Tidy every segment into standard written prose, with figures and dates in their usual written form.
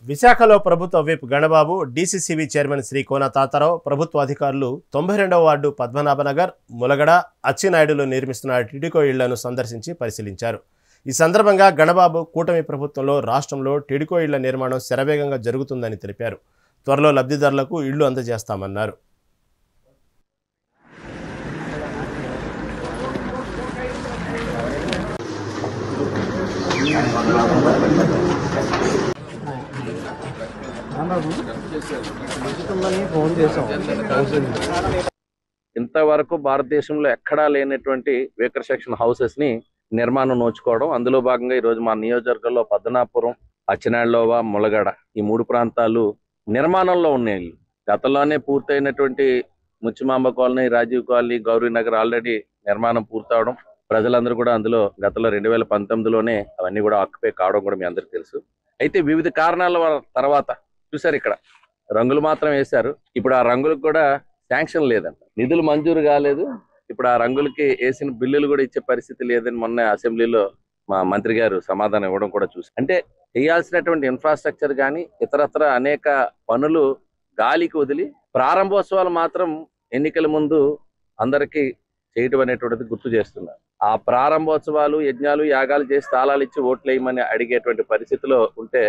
విశాఖలో ప్రభుత్వ whip Ganababu, DCCB chairman Shri Kona Tatarao, ప్రభుత్వ అధికారులు 92వ వార్డు పద్మనాభనగర్, ములగడ, అచ్చినాయుడులో నిర్మిస్తున్న టిడ్కో ఇళ్లను సందర్శించి పరిశీలించారు. ఈ సందర్భంగా గణబాబు కూటమి ప్రభుత్వంలో రాష్ట్రంలో టిడ్కో ఇళ్ల నిర్మాణం శరవేగంగా జరుగుతుందని తెలిపారు. త్వరలో లబ్ధిదారులకు ఇళ్లు అందజేస్తామన్నారు. ఇంతవరకు భారతదేశంలో ఎక్కడా లేనటువంటి వేకర్ సెక్షన్ హౌసెస్ ని నిర్మాణం నోచుకోవడం, అందులో భాగంగా ఈరోజు మా నియోజకవర్గంలో పద్మనాపురం, అచ్చినాయుడులోవ, ములగడ ఈ 3 ప్రాంతాలు నిర్మాణంలో ఉన్నాయి. గతంలోనే పూర్తయినటువంటి Muchimamba colony, Rajiv colony, గౌరీనగర్ already నిర్మాణం పూర్తవడం, ప్రజలందరూ కూడా అందులో గతంలో 2019లోనే అవన్నీ కూడా ఆక్యుపై కావడం కూడా మీ అందరికీ తెలుసు. అయితే వివిధ కారణాల తర్వాత చూసారు, ఇక్కడ రంగులు మాత్రం వేశారు. ఇప్పుడు ఆ రంగులకు కూడా శాంక్షన్ లేదంట, నిధులు మంజూరు కాలేదు. ఇప్పుడు ఆ రంగులకి వేసిన బిల్లులు కూడా ఇచ్చే పరిస్థితి లేదని మొన్న అసెంబ్లీలో మా మంత్రి గారు సమాధానం ఇవ్వడం కూడా చూసి, అంటే చేయాల్సినటువంటి ఇన్ఫ్రాస్ట్రక్చర్ కానీ ఇతరత్ర అనేక పనులు గాలికి వదిలి ప్రారంభోత్సవాలు మాత్రం ఎన్నికల ముందు అందరికీ చేయటం అనేటువంటిది గుర్తు చేస్తున్నారు. ఆ ప్రారంభోత్సవాలు, యజ్ఞాలు, యాగాలు చేసి తాళాలు ఇచ్చి ఓట్లు వేయమని అడిగేటువంటి పరిస్థితిలో ఉంటే,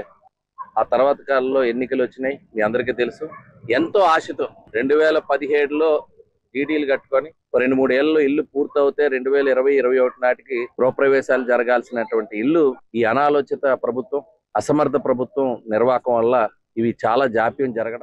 ఆ తర్వాత కాలంలో ఎన్నికలు వచ్చినాయి, మీ అందరికీ తెలుసు. ఎంతో ఆశతో 2017లో డీడీలు కట్టుకొని 2-3 ఏళ్ళలో ఇల్లు పూర్తవుతే 2020-21 నాటికి గృహప్రవేశాలు జరగాల్సినటువంటి ఇల్లు ఈ అనాలోచిత ప్రభుత్వం, అసమర్థ ప్రభుత్వం నిర్వాహకం వల్ల ఇవి చాలా జాప్యం జరగడం.